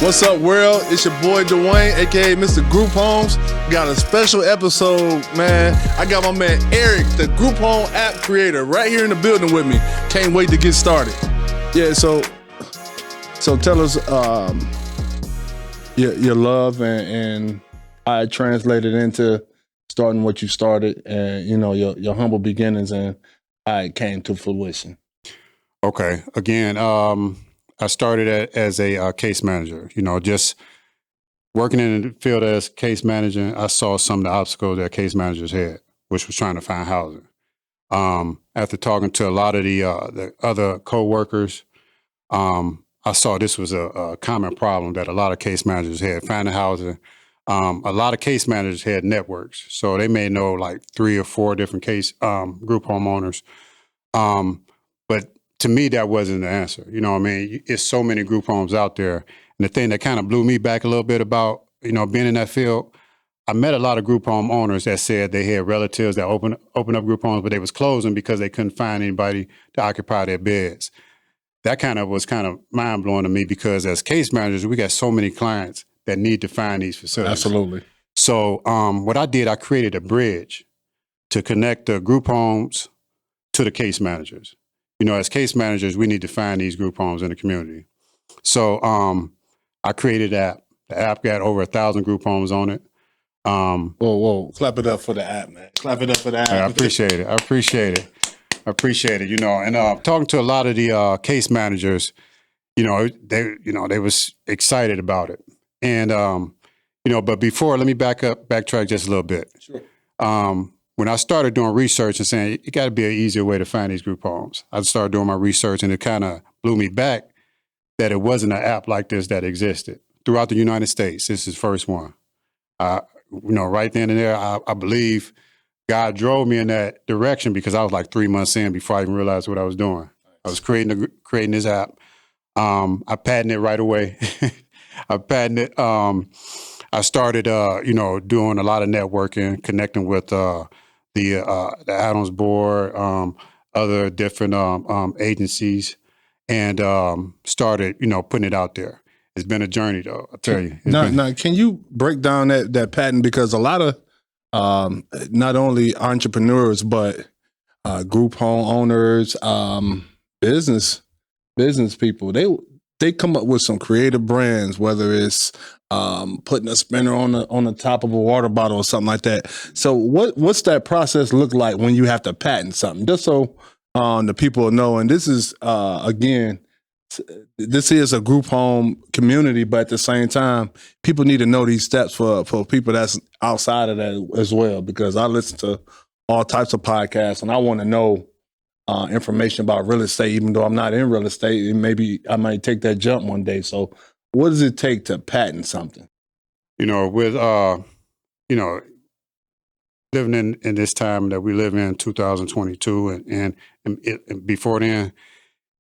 What's up, world? It's your boy Dwayne, aka Mr. Group Homes. Got a special episode, man. I got my man Eric, the Group Home app creator, right here in the building with me. Can't wait to get started. Yeah, so tell us your love and how it translated into starting what you started, and your humble beginnings and how it came to fruition. Okay. Again, I started as a case manager. Just working in the field as case manager, I saw some of the obstacles that case managers had, which was trying to find housing. After talking to a lot of the other co-workers, I saw this was a common problem that a lot of case managers had, finding housing. A lot of case managers had networks, so they may know like 3 or 4 different case group homeowners. But to me, that wasn't the answer. You know what I mean? It's so many group homes out there. And the thing that kind of blew me back a little bit about, being in that field, I met a lot of group home owners that said they had relatives that open up group homes, but they was closing because they couldn't find anybody to occupy their beds. That was mind blowing to me, because as case managers, we got so many clients that need to find these facilities. Absolutely. So what I did, I created a bridge to connect the group homes to the case managers. As case managers, we need to find these group homes in the community. So I created that. The app got over 1,000 group homes on it. Whoa. Clap it up for the app, man. Clap it up for the app. I appreciate it. And talking to a lot of the case managers, they was excited about it. And, but before, let me backtrack just a little bit. Sure. When I started doing research and saying, it got to be an easier way to find these group homes, I started doing my research, and it kind of blew me back that it wasn't an app like this that existed throughout the United States. This is the first one. Right then and there, I believe God drove me in that direction, because I was like 3 months in before I even realized what I was doing. I was creating this app. I patented it right away. I started, doing a lot of networking, connecting with the Adams Board, other different agencies, and started, putting it out there. It's been a journey, though, I tell you. Now, can you break down that patent? Because a lot of not only entrepreneurs, but group home owners, business people, they come up with some creative brands, whether it's putting a spinner on the top of a water bottle or something like that. So what's that process look like when you have to patent something? Just so the people know. And this is again, this is a group home community, but at the same time, people need to know these steps for people that's outside of that as well, because I listen to all types of podcasts and I want to know information about real estate, even though I'm not in real estate, and maybe I might take that jump one day. So what does it take to patent something? With, living in this time that we live in, 2022, and before then,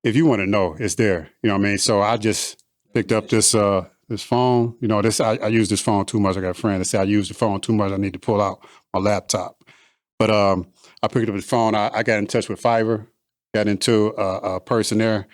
if you want to know, it's there. You know what I mean? So I just picked up this phone. I use this phone too much. I got a friend that said I use the phone too much. I need to pull out my laptop. But I picked up the phone. I got in touch with Fiverr, got into a person there.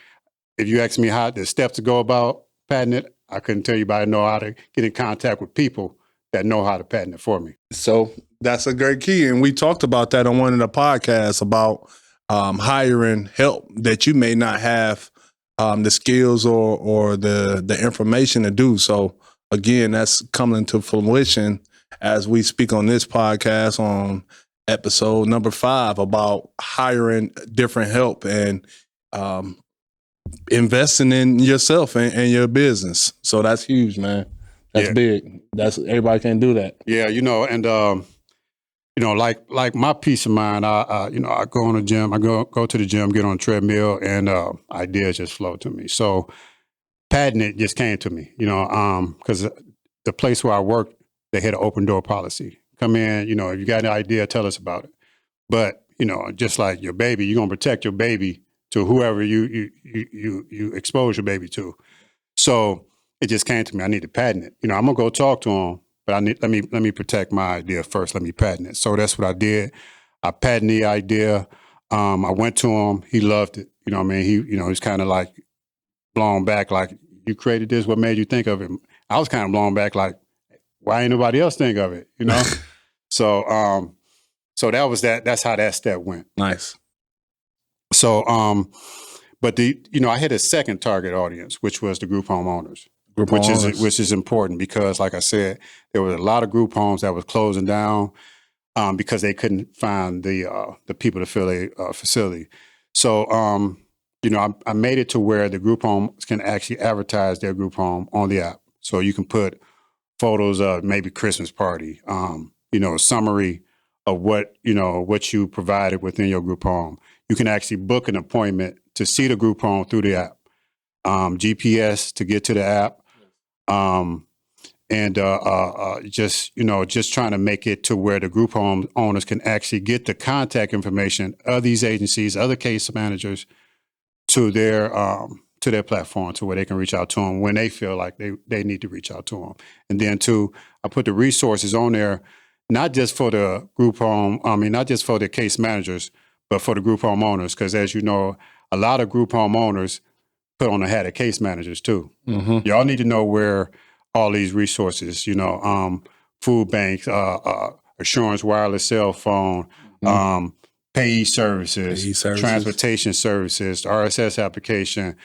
If you ask me how the steps to go about patenting it, I couldn't tell you, but I know how to get in contact with people that know how to patent it for me. So that's a great key. And we talked about that on one of the podcasts about hiring help that you may not have the skills or the information to do. So again, that's coming to fruition as we speak on this podcast on episode number 5 about hiring different help and investing in yourself and your business. So that's huge, man. That's big. That's everybody can do that. Yeah, and like my peace of mind, I go on the gym, I go to the gym, get on a treadmill, and ideas just flow to me. So patenting it just came to me, because the place where I worked, they had an open door policy. Come in, if you got an idea, tell us about it. But, just like your baby, you're going to protect your baby to whoever you expose your baby to. So it just came to me. I need to patent it. I'm going to go talk to them, but let me protect my idea first. Let me patent it. So that's what I did. I patented the idea. I went to him. He loved it. He's kind of like blown back, like, You created this. What made you think of it? I was kind of blown back, like, why ain't nobody else think of it? You know? So so that was that. That's how that step went. Nice. So but I had a second target audience, which was the group homeowners. Which is important because, like I said, there was a lot of group homes that was closing down because they couldn't find the people to fill a facility. So, I made it to where the group homes can actually advertise their group home on the app. So you can put photos of maybe Christmas party, summary of what you provided within your group home. You can actually book an appointment to see the group home through the app. GPS to get to the app. Just trying to make it to where the group home owners can actually get the contact information of these agencies, other case managers, to their platform, to where they can reach out to them when they feel like they need to reach out to them. And then I put the resources on there, not just for the group home, not just for the case managers, but for the group home owners, because as you know, a lot of group home owners put on the hat of case managers too. Mm-hmm. Y'all need to know where all these resources, food banks, Assurance wireless cell phone, payee services, transportation services, the RSS application,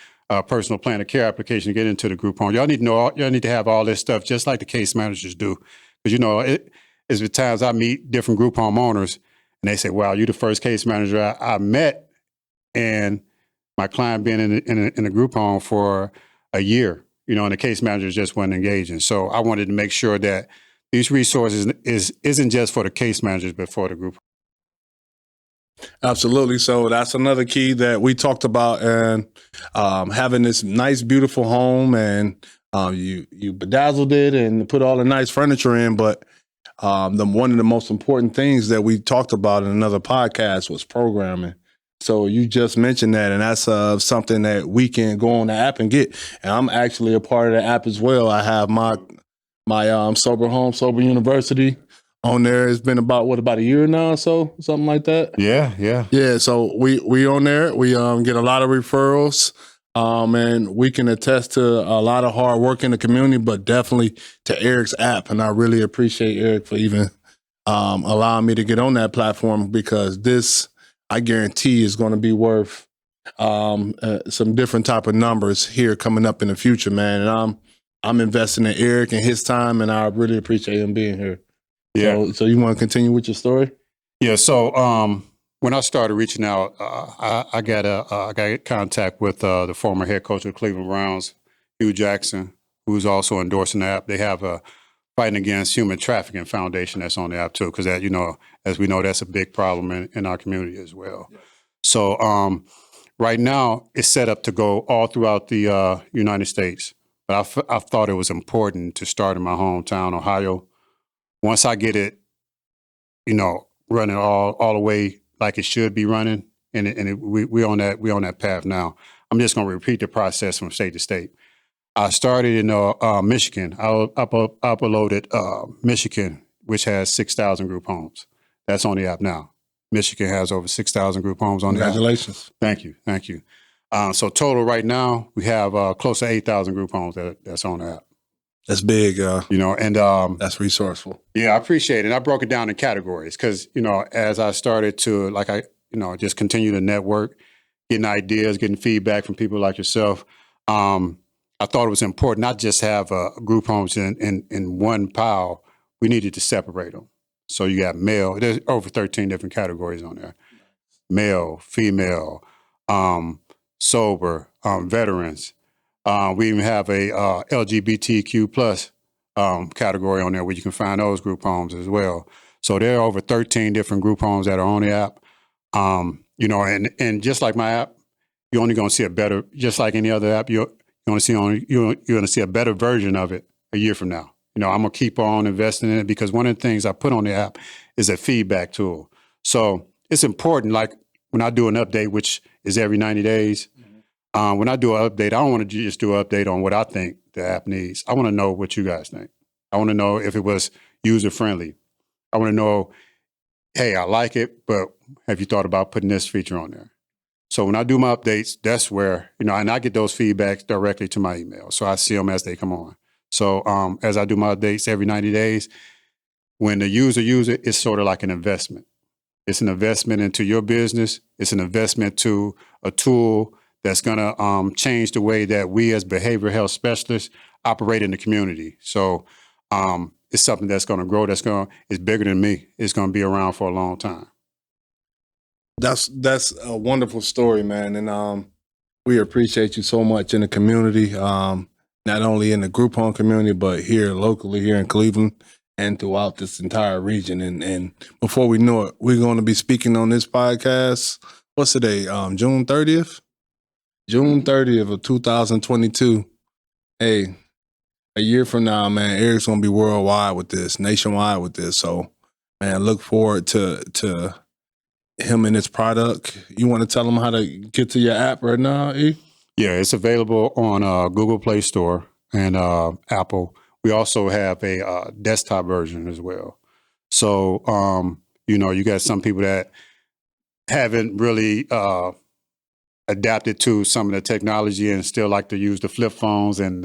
personal plan of care application to get into the group home. Y'all need to have all this stuff just like the case managers do. Because, it's the times I meet different group home owners and they say, wow, you're the first case manager I met, and my client been in a group home for a year, and the case manager just wasn't engaging. So I wanted to make sure that these resources isn't just for the case managers, but for the group. Absolutely. So that's another key that we talked about, and having this nice, beautiful home, and you bedazzled it and put all the nice furniture in. But one of the most important things that we talked about in another podcast was programming. So you just mentioned that, and that's something that we can go on the app and get. And I'm actually a part of the app as well. I have my Sober Home, Sober University on there. It's been about a year now or so, something like that. Yeah. So we on there. We get a lot of referrals, and we can attest to a lot of hard work in the community, but definitely to Eric's app. And I really appreciate Eric for even allowing me to get on that platform, because this, I guarantee, is going to be worth some different type of numbers here coming up in the future, man. And I'm investing in Eric and his time, and I really appreciate him being here. Yeah. So you want to continue with your story? Yeah. So when I started reaching out, I got contact with the former head coach of the Cleveland Browns, Hugh Jackson, who's also endorsing the app. They have a Fighting Against Human Trafficking Foundation that's on the app too, because that, as we know, that's a big problem in our community as well. Yeah. So right now it's set up to go all throughout the United States, but I thought it was important to start in my hometown, Ohio. Once I get it, running all the way like it should be running, and we on that path now. I'm just going to repeat the process from state to state. I started in Michigan. I uploaded Michigan, which has 6,000 group homes. That's on the app now. Michigan has over 6,000 group homes on the app. Congratulations. Thank you. So total right now, we have close to 8,000 group homes that's on the app. That's big, and that's resourceful. Yeah, I appreciate it. I broke it down in categories because, as I started to, just continue to network, getting ideas, getting feedback from people like yourself, I thought it was important not just have group homes in one pile. We needed to separate them. So you got male. There's over 13 different categories on there. Male, female, sober, veterans. We even have a LGBTQ plus category on there where you can find those group homes as well. So there are over 13 different group homes that are on the app. And just like my app, you're only going to see a better, just like any other app, you're going to see a better version of it a year from now. I'm going to keep on investing in it, because one of the things I put on the app is a feedback tool. So it's important, like when I do an update, which is every 90 days, when I do an update, I don't want to just do an update on what I think the app needs. I want to know what you guys think. I want to know if it was user-friendly. I want to know, hey, I like it, but have you thought about putting this feature on there? So when I do my updates, that's where, and I get those feedbacks directly to my email. So I see them as they come on. So as I do my updates every 90 days, when the user uses it, it's sort of like an investment. It's an investment into your business. It's an investment to a tool that's going to change the way that we as behavioral health specialists operate in the community. So it's something that's going to grow. It's bigger than me. It's going to be around for a long time. That's a wonderful story, man, and we appreciate you so much in the community, not only in the group home community, but here locally here in Cleveland and throughout this entire region. And before we know it, we're going to be speaking on this podcast. What's today? June 30th? June 30th of 2022. Hey, a year from now, man, Eric's going to be worldwide with this, nationwide with this. So, man, look forward to him and his product. You want to tell them how to get to your app right now, E? Yeah, it's available on Google Play Store and Apple. We also have a desktop version as well. So, you got some people that haven't really adapted to some of the technology and still like to use the flip phones and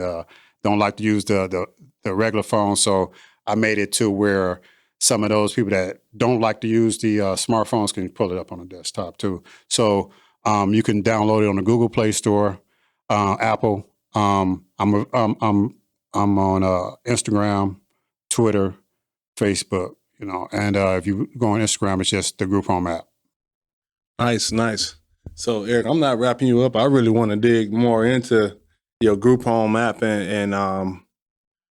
don't like to use the regular phone. So I made it to where some of those people that don't like to use the smartphones can pull it up on the desktop too. So you can download it on the Google Play Store, Apple. I'm on Instagram, Twitter, Facebook. And if you go on Instagram, it's just the Group Home app. Nice. So, Eric, I'm not wrapping you up. I really want to dig more into your Group Home app and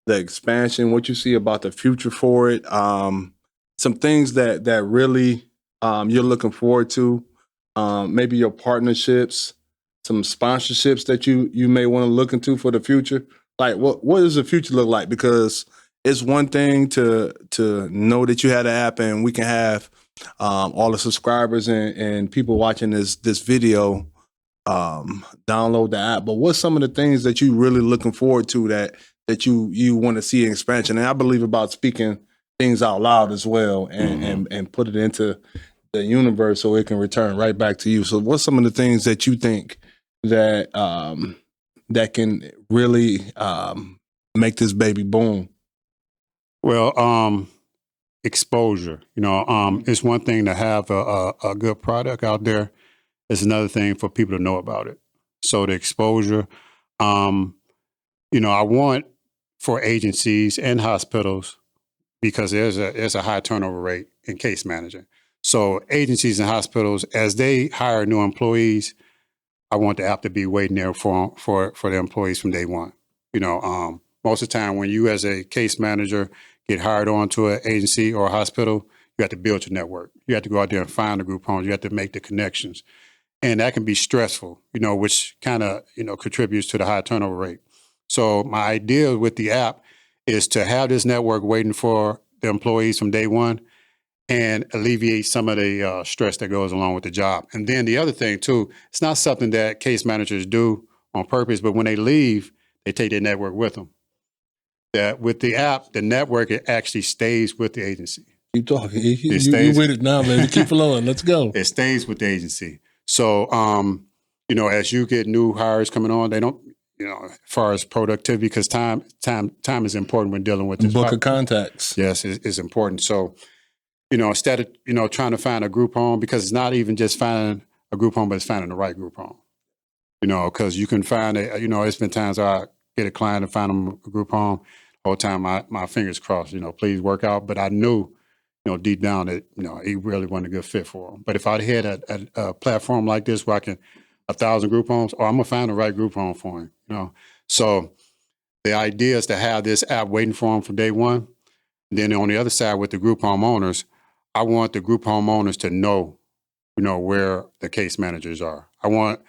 the expansion, what you see about the future for it, some things that really you're looking forward to, maybe your partnerships, some sponsorships that you may want to look into for the future. Like, what does the future look like? Because it's one thing to know that you had an app and we can have all the subscribers and people watching this video download the app. But what's some of the things that you really looking forward to that you want to see in expansion? And I believe about speaking things out loud as well and put it into the universe so it can return right back to you. So what's some of the things that you think that that can really make this baby boom? Well, exposure. It's one thing to have a good product out there. It's another thing for people to know about it. So the exposure, I want for agencies and hospitals, because there's a high turnover rate in case managing. So agencies and hospitals, as they hire new employees, I want the app to be waiting there for the employees from day one. Most of the time when you as a case manager get hired onto an agency or a hospital, you have to build your network. You have to go out there and find the group homes. You have to make the connections. And that can be stressful, which kind of, contributes to the high turnover rate. So my idea with the app is to have this network waiting for the employees from day one and alleviate some of the stress that goes along with the job. And then the other thing too, it's not something that case managers do on purpose, but when they leave, they take their network with them. That with the app, the network, it actually stays with the agency. Keep talking. You with it now, baby. Keep flowing. Let's go. It stays with the agency. So, as you get new hires coming on, they don't, as far as productivity, because time is important when dealing with this. Book of contacts. Yes, it's important. So, instead of, trying to find a group home, because it's not even just finding a group home, but it's finding the right group home. Because you can find it, it's been times I get a client and find them a group home. The whole time my fingers crossed, please work out. But I knew, deep down that, he really wasn't a good fit for them. But if I'd had a platform like this where I can 1,000 group homes, I'm gonna find the right group home for him. So the idea is to have this app waiting for him from day one. And then on the other side with the group home owners, I want the group home owners to know, where the case managers are. I want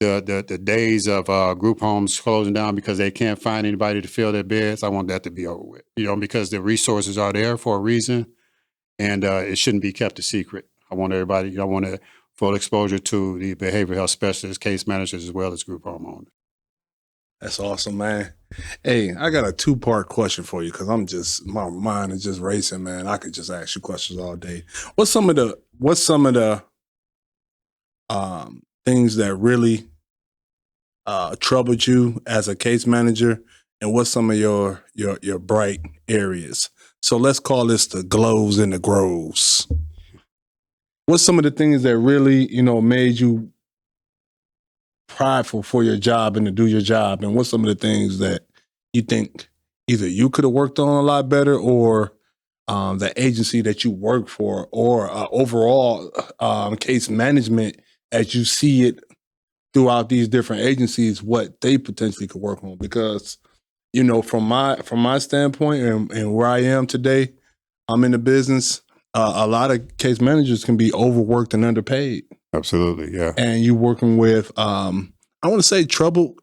the days of group homes closing down because they can't find anybody to fill their beds. I want that to be over with, because the resources are there for a reason, and it shouldn't be kept a secret. I want everybody, I want full exposure to the behavioral health specialists, case managers, as well as group home owners. That's awesome, man. Hey, I got a 2-part question for you because my mind is just racing, man. I could just ask you questions all day. What's some of the things that really troubled you as a case manager, and what's some of your bright areas? So let's call this the glows and the grows. What's some of the things that really, made you prideful for your job and to do your job? And what's some of the things that you think either you could have worked on a lot better, or the agency that you work for, or overall case management as you see it throughout these different agencies, what they potentially could work on? Because, from my standpoint and where I am today, I'm in the business. A lot of case managers can be overworked and underpaid. Absolutely, yeah. And you working with, I want to say troubled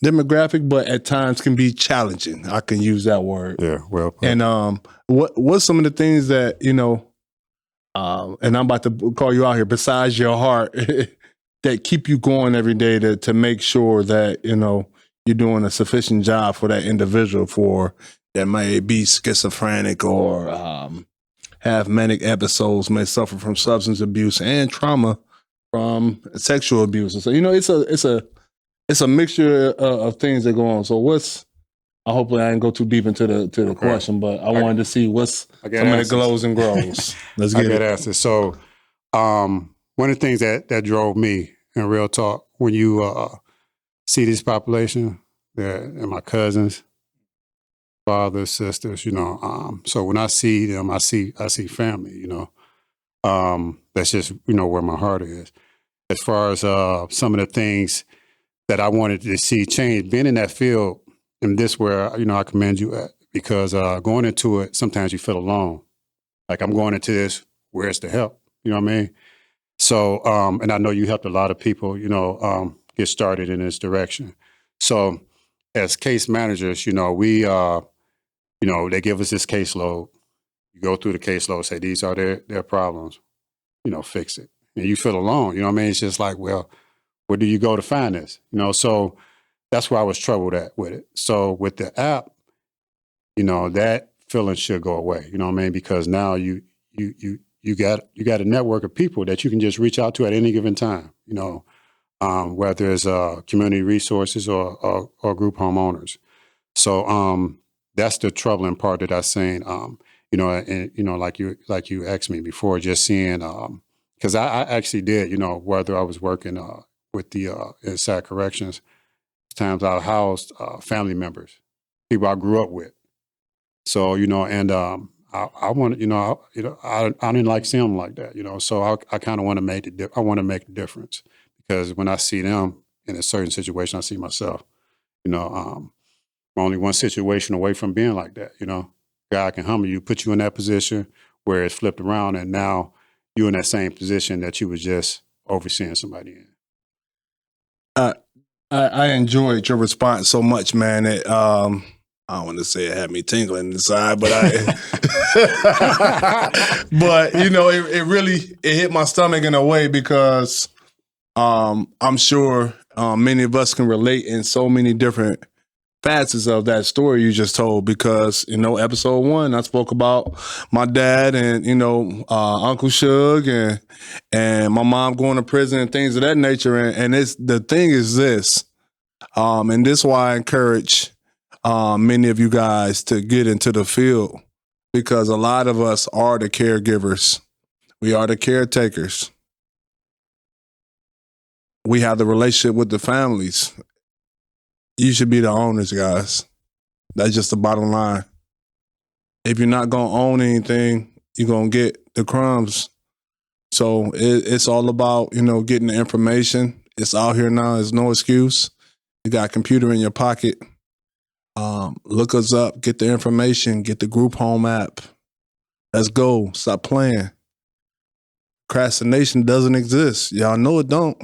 demographic, but at times can be challenging. I can use that word. Yeah, well put. And what's some of the things that, and I'm about to call you out here, besides your heart, that keep you going every day to make sure that, you're doing a sufficient job for that individual that may be schizophrenic or have manic episodes, may suffer from substance abuse and trauma from sexual abuse. So, it's a mixture of things that go on. So hopefully I didn't go too deep into the question, but I wanted to see what's some of the glows and grows. Let's get it. Answers. So one of the things that drove me, in real talk, when you see this population, and my cousins, fathers, sisters, so when I see them, I see family, that's just, where my heart is. As far as some of the things that I wanted to see change, being in that field, and this where, I commend you at, because going into it, sometimes you feel alone. Like, I'm going into this, where's the help? You know what I mean? So, and I know you helped a lot of people, get started in this direction. So as case managers, we, they give us this caseload. You go through the caseload, say, these are their problems, fix it. And you feel alone, you know what I mean? It's just like, well, where do you go to find this? So that's where I was troubled at with it. So with the app, that feeling should go away, you know what I mean? Because now you got a network of people that you can just reach out to at any given time, whether it's community resources or group homeowners. So that's the troubling part that I seen, and like you asked me before, just seeing, because I actually did, whether I was working with the inside corrections, times I housed family members, people I grew up with. So, and I want, I didn't like seeing them like that, so I kind of want to make I want to make a difference, because when I see them in a certain situation, I see myself, I'm only one situation away from being like that, God can humble you, put you in that position where it's flipped around, and now you're in that same position that you was just overseeing somebody in. I enjoyed your response so much, man. It, I don't want to say it had me tingling inside, but but it really hit my stomach in a way, because I'm sure many of us can relate in so many different facets of that story you just told. Because episode 1, I spoke about my dad and Uncle Suge and my mom going to prison and things of that nature. And it's the thing is this, and this is why I encourage many of you guys to get into the field, because a lot of us are the caregivers. We are the caretakers. We have the relationship with the families. You should be the owners, guys. That's just the bottom line. If you're not going to own anything, you're going to get the crumbs. So it's all about, getting the information. It's out here now. There's no excuse. You got a computer in your pocket. Look us up, get the information, get the group home app. Let's go. Stop playing. Procrastination doesn't exist. Y'all know it don't.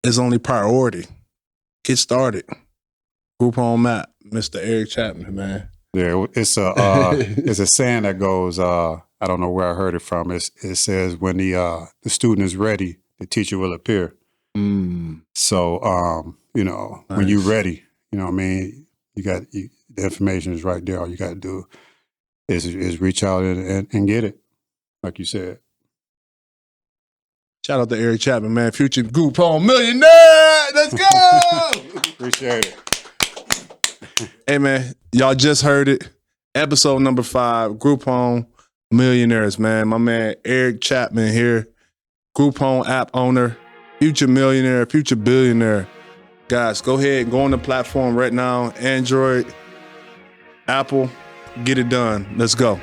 It's only priority. Get started. Group home app, Mr. Eric Chatmon, man. Yeah, it's a saying that goes, I don't know where I heard it from. It says, when the student is ready, the teacher will appear. So, nice. When you're ready, what I mean, the information is right there. All you got to do is reach out and get it, like you said. Shout out to Eric Chatmon, man. Future Groupon millionaire. Let's go. Appreciate it. Hey, man, y'all just heard it. Episode number 5, Groupon millionaires, man. My man Eric Chatmon here. Groupon app owner, future millionaire, future billionaire. Guys, go ahead and go on the platform right now. Android, Apple, get it done. Let's go.